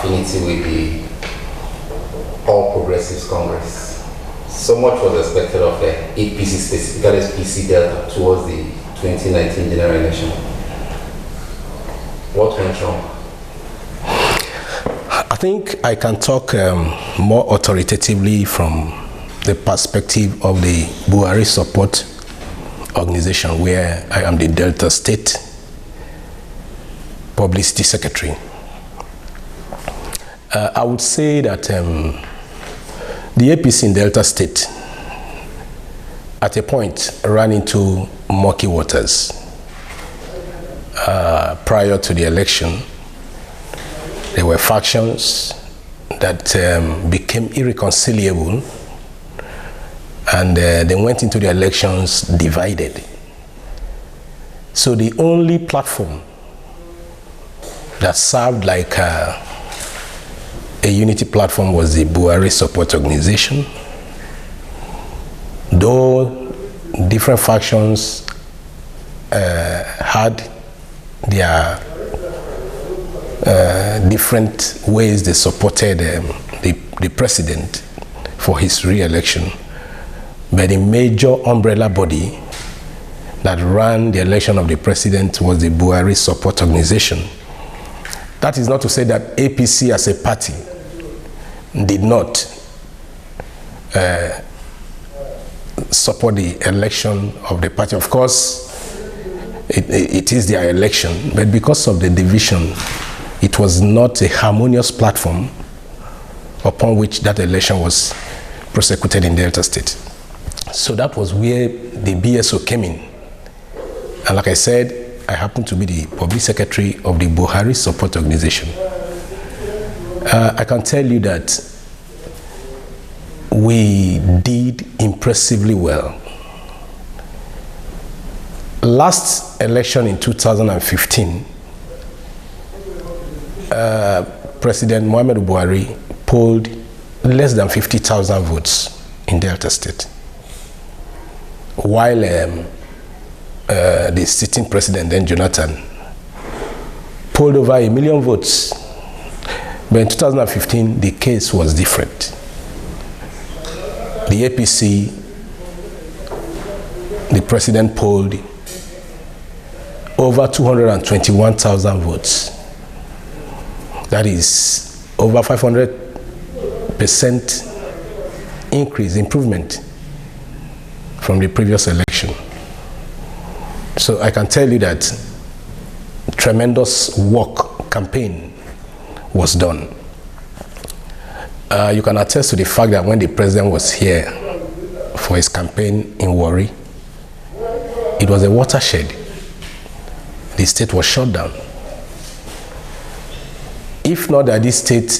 affinity with the All Progressives Congress. So much was expected of the APC, specifically PC Delta, towards the 2019 general election. What went wrong? I think I can talk more authoritatively from the perspective of the Buhari Support Organization, where I am the Delta State Publicity Secretary. I would say that the APC in Delta State at a point ran into murky waters prior to the election. There were factions that became irreconcilable, and they went into the elections divided. So the only platform that served like a unity platform was the Buhari Support Organization. Though different factions had their different ways they supported the president for his re-election, but the major umbrella body that ran the election of the president was the Buhari Support Organization. That is not to say that APC as a party did not support the election of the party. Of course, it is their election, but because of the division, it was not a harmonious platform upon which that election was prosecuted in Delta State. So that was where the BSO came in. And like I said, I happen to be the public secretary of the Buhari Support Organization. I can tell you that we did impressively well. Last election in 2015, President Muhammadu Buhari polled less than 50,000 votes in Delta State, while the sitting president, then Jonathan, polled over 1 million votes. But in 2015, the case was different. The APC, the president polled over 221,000 votes. That is over 500% increase, improvement from the previous election. So I can tell you that tremendous work campaign was done. You can attest to the fact that when the president was here for his campaign in Warri, it was a watershed. The state was shut down. If not that this state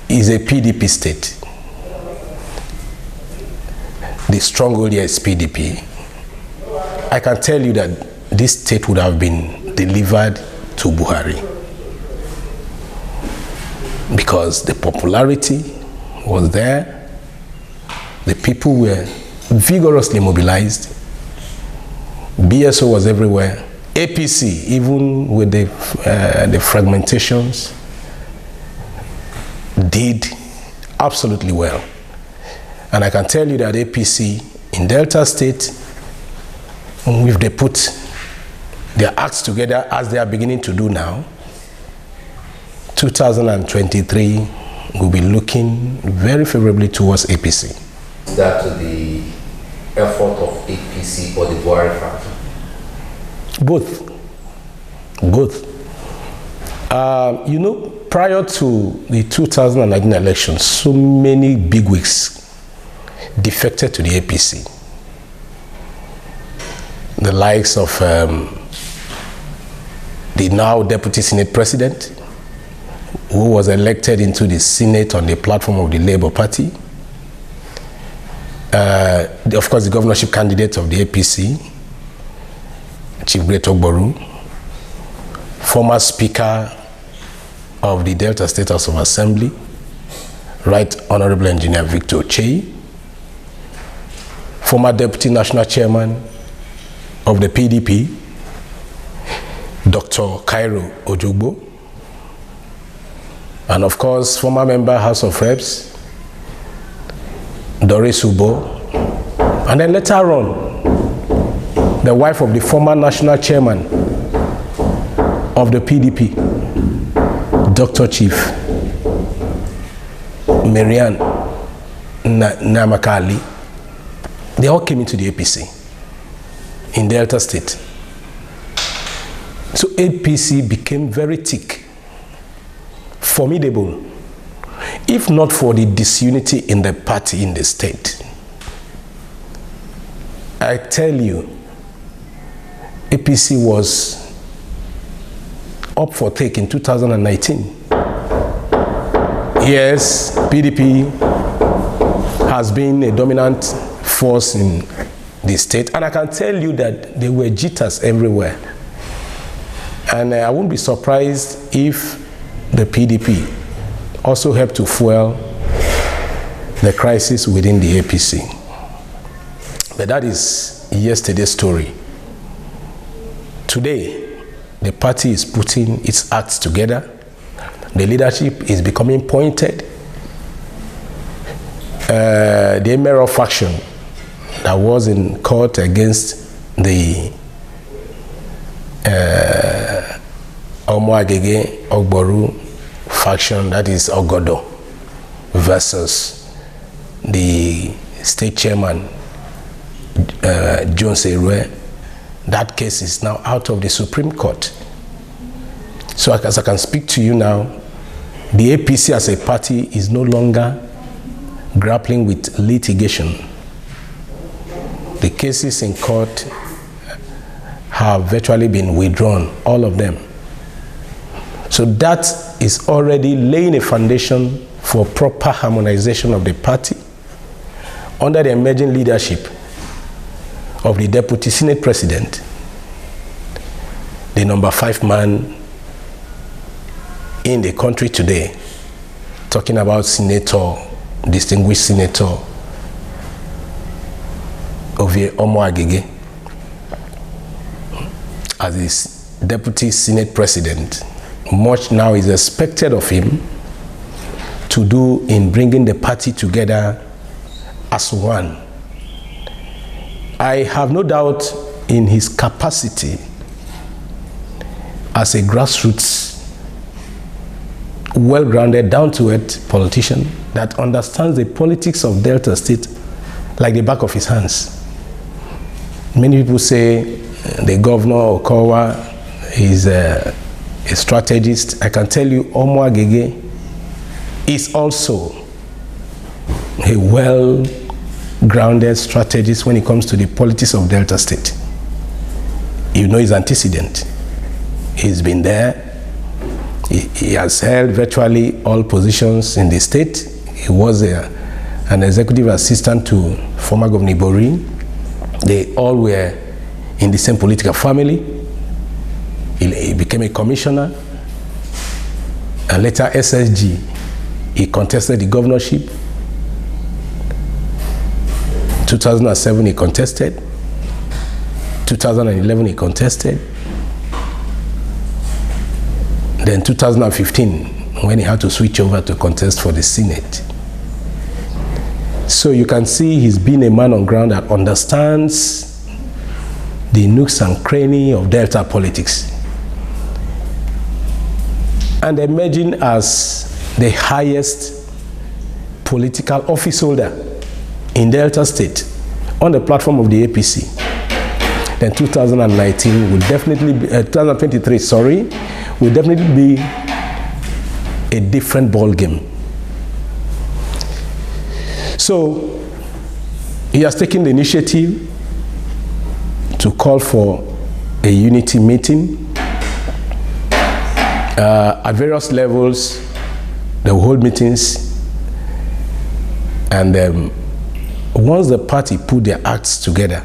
is a PDP state, the stronghold here is PDP, I can tell you that this state would have been delivered to Buhari, because the popularity was there, the people were vigorously mobilized, BSO was everywhere, APC, even with the fragmentations, did absolutely well. And I can tell you that APC in Delta State, if they put their acts together as they are beginning to do now, 2023 will be looking very favorably towards APC. Is that to the effort of APC or the Buhari factor? Both. You know, prior to the 2019 elections, so many bigwigs defected to the APC. The likes of the now Deputy Senate President, who was elected into the Senate on the platform of the Labour Party. Of course, the governorship candidate of the APC, Chief Great Ogboru, former Speaker of the Delta State House of Assembly, Right Honorable Engineer Victor Sorokwu, former Deputy National Chairman of the PDP, Dr. Cairo Ojogbo, And of course, former member House of Reps, Doris Ubo, and then later on, the wife of the former national chairman of the PDP, Dr. Chief Marian Namakali. They all came into the APC in Delta State. So APC became very thick, formidable, if not for the disunity in the party in the state. I tell you, APC was up for take in 2019. Yes, PDP has been a dominant force in the state, and I can tell you that there were jitters everywhere. And I won't be surprised if the PDP also helped to fuel the crisis within the APC. But that is yesterday's story. Today, the party is putting its acts together. The leadership is becoming pointed. The Emerald faction that was in court against the Omoagege Ogboru faction, that is Ogodo, versus the state chairman Jones Erue. That case is now out of the Supreme Court. So as I can speak to you now, the APC as a party is no longer grappling with litigation. The cases in court have virtually been withdrawn, all of them. So that is already laying a foundation for proper harmonization of the party under the emerging leadership of the Deputy Senate President, the number 5 man in the country today, talking about distinguished Senator Ovie Omoagege, as his Deputy Senate President. Much now is expected of him to do in bringing the party together as one. I have no doubt in his capacity as a grassroots, well-grounded, down-to-earth politician that understands the politics of Delta State like the back of his hands. Many people say the governor Okowa is a strategist. I can tell you Omoagege is also a well-grounded strategist when it comes to the politics of Delta State. You know his antecedent. He's been there. He has held virtually all positions in the state. He was an executive assistant to former Governor Iborin. They all were in the same political family. He became a commissioner, and later SSG. He contested the governorship. 2007 he contested. 2011 he contested. Then 2015, when he had to switch over to contest for the Senate. So you can see he's been a man on ground that understands the nooks and crannies of Delta politics. And emerging as the highest political office holder in Delta State on the platform of the APC. Then 2019 will definitely be, 2023, sorry, will definitely be a different ball game. So he has taken the initiative to call for a unity meeting. At various levels, they will hold meetings, and once the party put their acts together,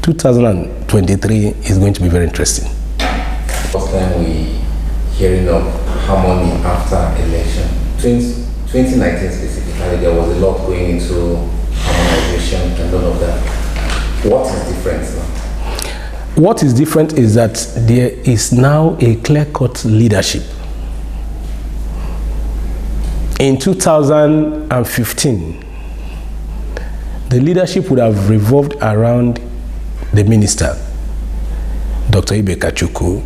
2023 is going to be very interesting. First time we hearing of harmony after election. 2019 specifically, there was a lot going into harmonization and all of that. What is different now? What is different is that there is now a clear-cut leadership. In 2015, the leadership would have revolved around the minister, Dr. Ibekachukwu,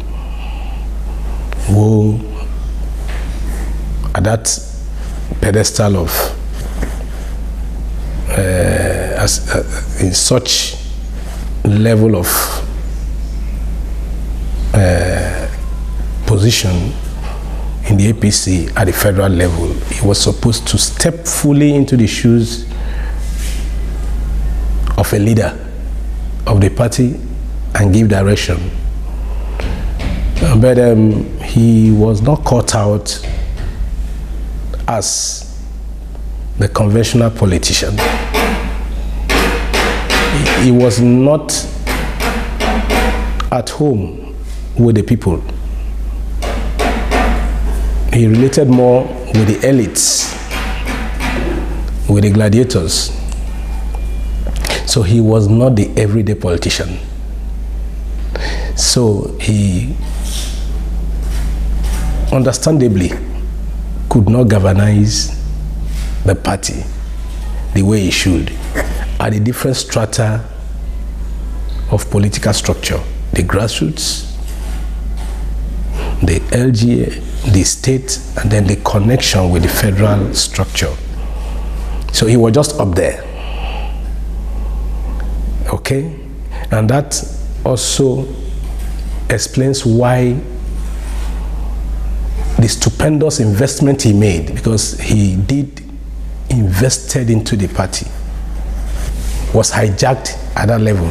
who at that pedestal of in such level of position in the APC at the federal level, he was supposed to step fully into the shoes of a leader of the party and give direction. But he was not caught out as the conventional politician. He was not at home with the people. He related more with the elites, with the gladiators. So he was not the everyday politician. So he understandably could not galvanize the party the way he should at the different strata of political structure, the grassroots, the LGA, the state, and then the connection with the federal structure. So he was just up there. Okay? And that also explains why the stupendous investment he made, because he did invested into the party, was hijacked at that level.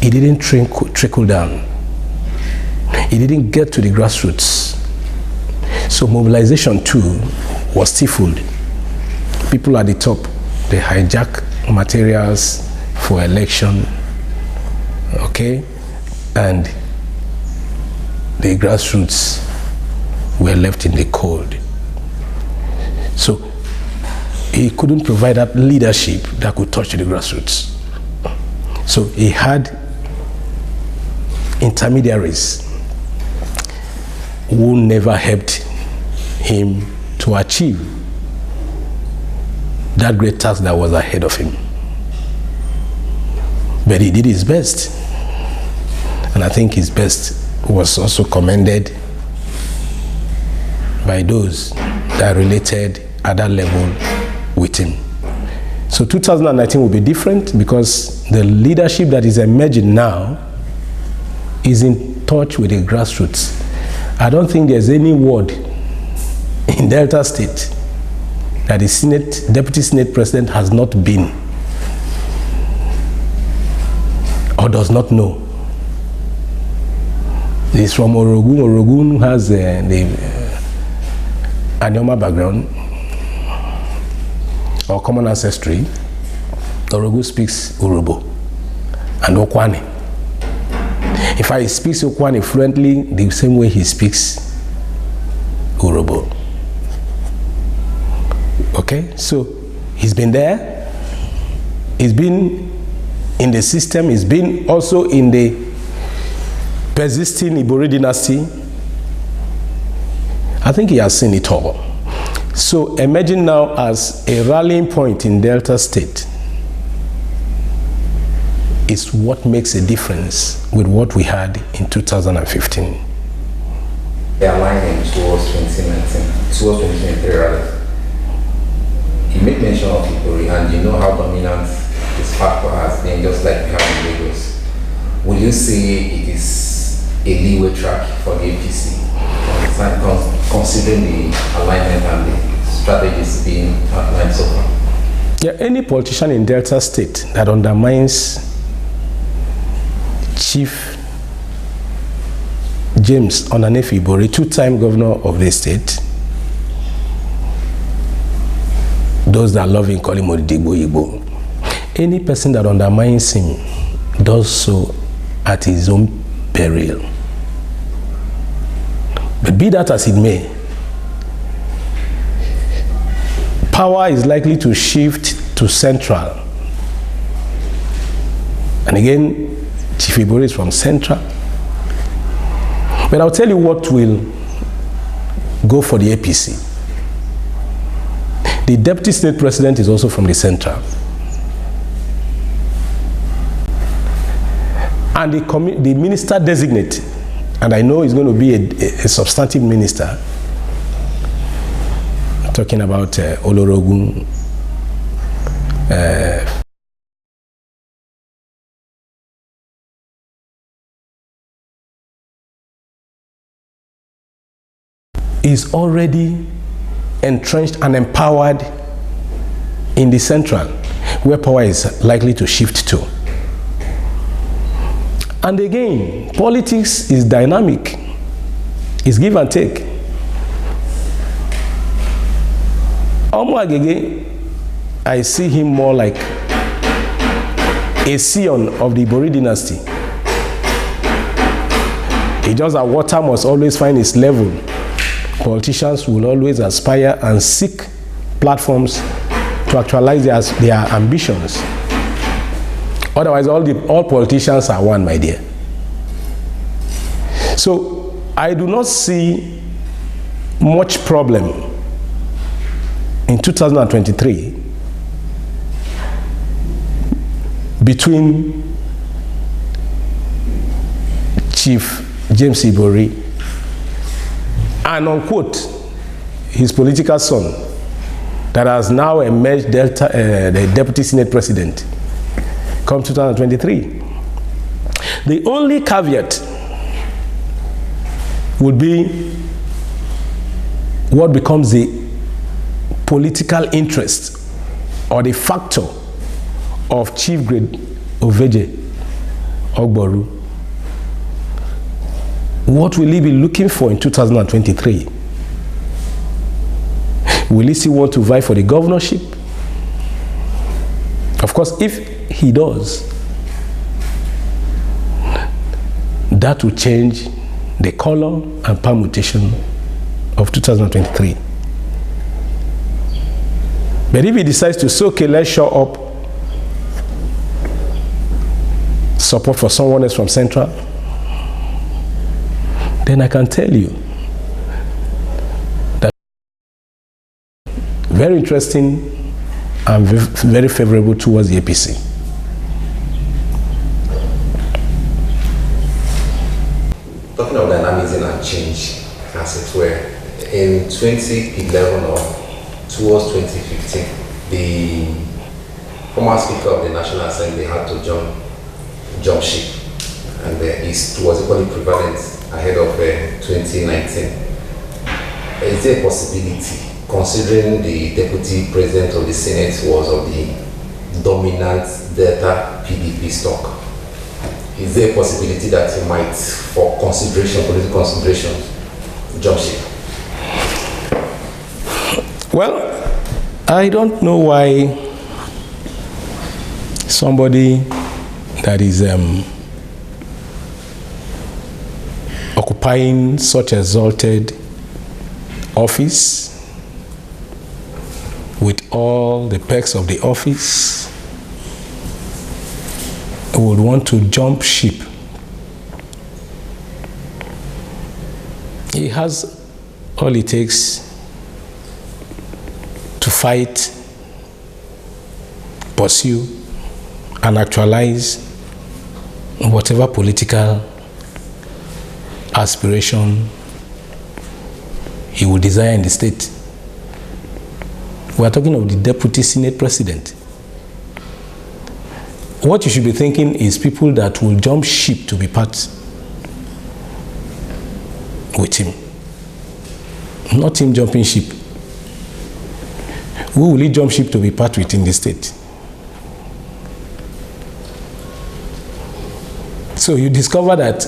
It didn't trickle down. It didn't get to the grassroots. So mobilization too was stifled. People at the top, they hijack materials for election, okay? And the grassroots were left in the cold. So he couldn't provide that leadership that could touch the grassroots. So he had intermediaries who never helped him to achieve that great task that was ahead of him. But he did his best. And I think his best was also commended by those that related at that level with him. So 2019 will be different because the leadership that is emerging now is in touch with the grassroots. I don't think there's any ward in Delta State that the Deputy Senate President has not been or does not know. He's from Orogun. Orogun has the Anyoma background or common ancestry. Orogun speaks Urobo and Okwane. In fact, he speaks Okwane fluently the same way he speaks Urobo. Okay, so he's been there. He's been in the system. He's been also in the persisting Ibori dynasty. I think he has seen it all. So emerging now as a rallying point in Delta State is what makes a difference with what we had in 2015. They are aligning towards 2023 rather. You made mention of Ibori, and you know how dominant this factor has been, just like we have in Lagos. Would you say it is a leeway track for the APC, considering the alignment and the strategies being outlined so far? Yeah, any politician in Delta State that undermines Chief James Onanefi Ibori, two-time governor of the state, those that love him call him Odigbo Igbo. Any person that undermines him does so at his own peril. But be that as it may, power is likely to shift to central. And again, Chief Ibori is from central. But I'll tell you what will go for the APC. The deputy state president is also from the central. And the minister designate, and I know he's going to be a substantive minister, talking about Olorogun, is already entrenched and empowered in the central, where power is likely to shift to. And again, politics is dynamic. It's give and take. Omo Agege, I see him more like a scion of the Ibori dynasty. It's just that water must always find its level. Politicians will always aspire and seek platforms to actualize their ambitions. Otherwise, all politicians are one, my dear. So I do not see much problem in 2023 between Chief James Ibori and, unquote, his political son that has now emerged the deputy senate president come 2023. The only caveat would be what becomes the political interest or the factor of Chief Grade Oveje Ogboru. What will he be looking for in 2023? Will he still want to vie for the governorship? Of course, if he does, that will change the color and permutation of 2023. But if he decides to say, okay, let's show up support for someone else from Central, then I can tell you that very interesting and very favorable towards the APC. Talking of dynamism and change, as it were, in 2011 or towards 2015, the former Speaker of the National Assembly had to jump ship, and it was equally prevalent ahead of 2019. Is there a possibility, considering the Deputy President of the Senate was of the dominant Delta PDP stock, is there a possibility that he might, for consideration, political considerations, jump ship? Well, I don't know why somebody that is occupying such exalted office with all the perks of the office would want to jump ship. He has all it takes to fight, pursue, and actualize whatever political aspiration he would desire in the state. We are talking of the Deputy Senate President. What you should be thinking is people that will jump ship to be part with him, not him jumping ship. Who will he jump ship to be part with in the state? So you discover that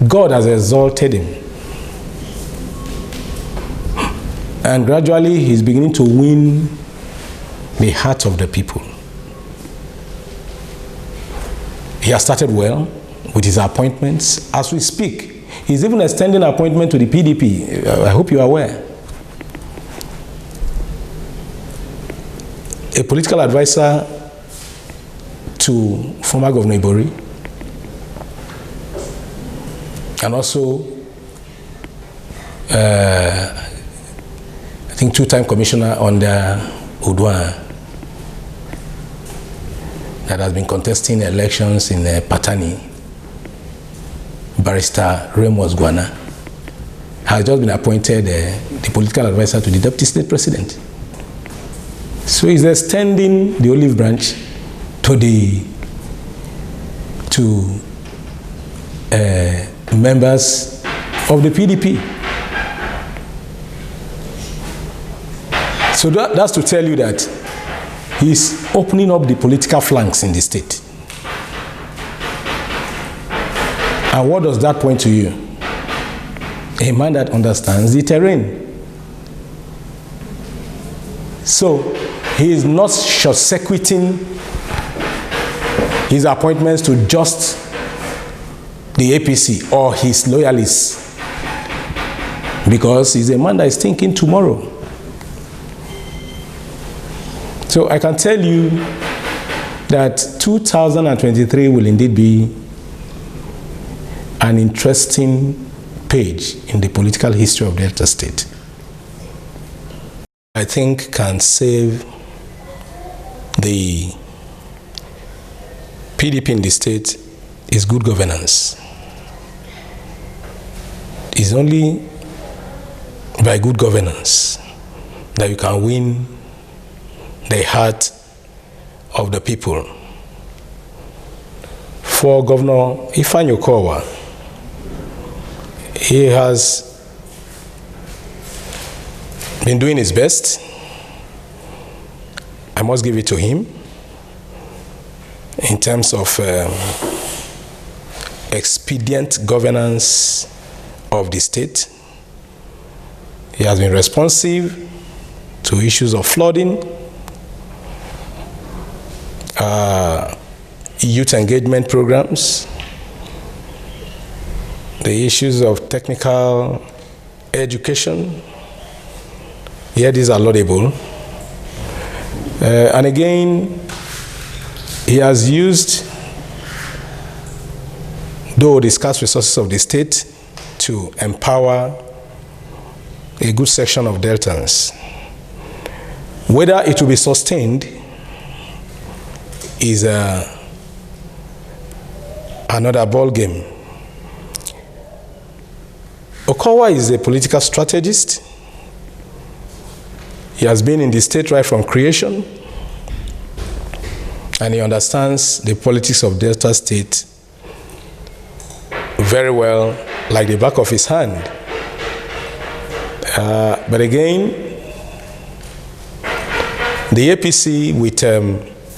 God has exalted him. And gradually he's beginning to win the heart of the people. He has started well with his appointments. As we speak, he's even extending appointment to the PDP. I hope you are aware. A political advisor to former Governor Ibori, and also I think two-time commissioner under Udwa that has been contesting elections in Patani, Barrister Ramos Guana, has just been appointed the political advisor to the Deputy State President. So he's extending the olive branch to members of the PDP. So that's to tell you that he's opening up the political flanks in the state. And what does that point to you? A man that understands the terrain. So he is not short-circuiting his appointments to just the APC or his loyalists, because he's a man that is thinking tomorrow. So I can tell you that 2023 will indeed be an interesting page in the political history of Delta State. I think can save the PDP in the state is good governance. It's only by good governance that you can win the heart of the people. For Governor Ifeanyi Okowa, he has been doing his best. I must give it to him in terms of expedient governance of the state. He has been responsive to issues of flooding, youth engagement programs, the issues of technical education. Yeah, these are laudable. And again, he has used, though the scarce resources of the state, to empower a good section of Deltans. Whether it will be sustained is another ball game. Okowa is a political strategist. He has been in the state right from creation, and he understands the politics of Delta State very well, like the back of his hand. But again, the APC with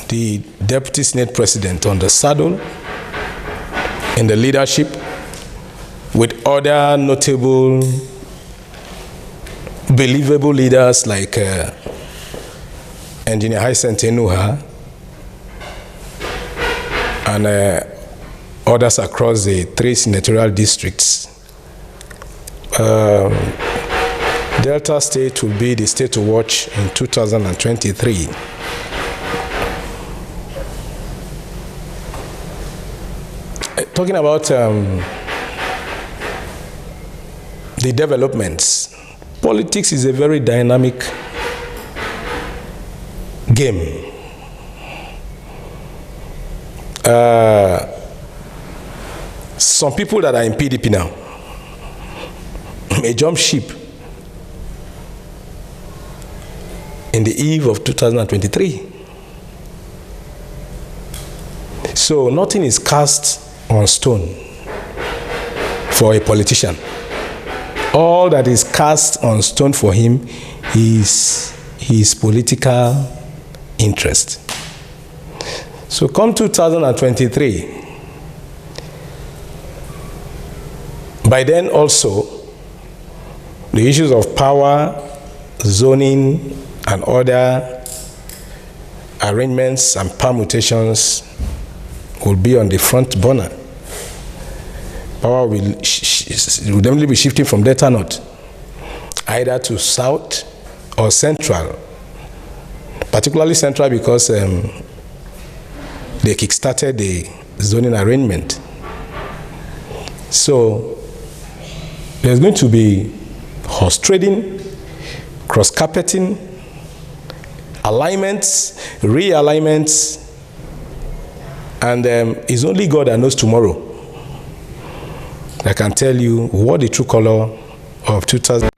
the Deputy Senate President on the saddle in the leadership, with other notable, believable leaders like Engineer Hyacinth Enuha and others across the 3 senatorial districts. Delta State will be the state to watch in 2023. Talking about the developments, politics is a very dynamic game. Some people that are in PDP now may jump ship in the eve of 2023. So nothing is cast on stone for a politician. All that is cast on stone for him is his political interest. So come 2023, by then also, the issues of power, zoning, and other arrangements and permutations will be on the front burner. Power will definitely be shifting from Delta North, either to South or Central, particularly Central because they kickstarted the zoning arrangement. So there's going to be horse trading, cross-carpeting, alignments, realignments, and it's only God that knows tomorrow. I can tell you what the true color of 2000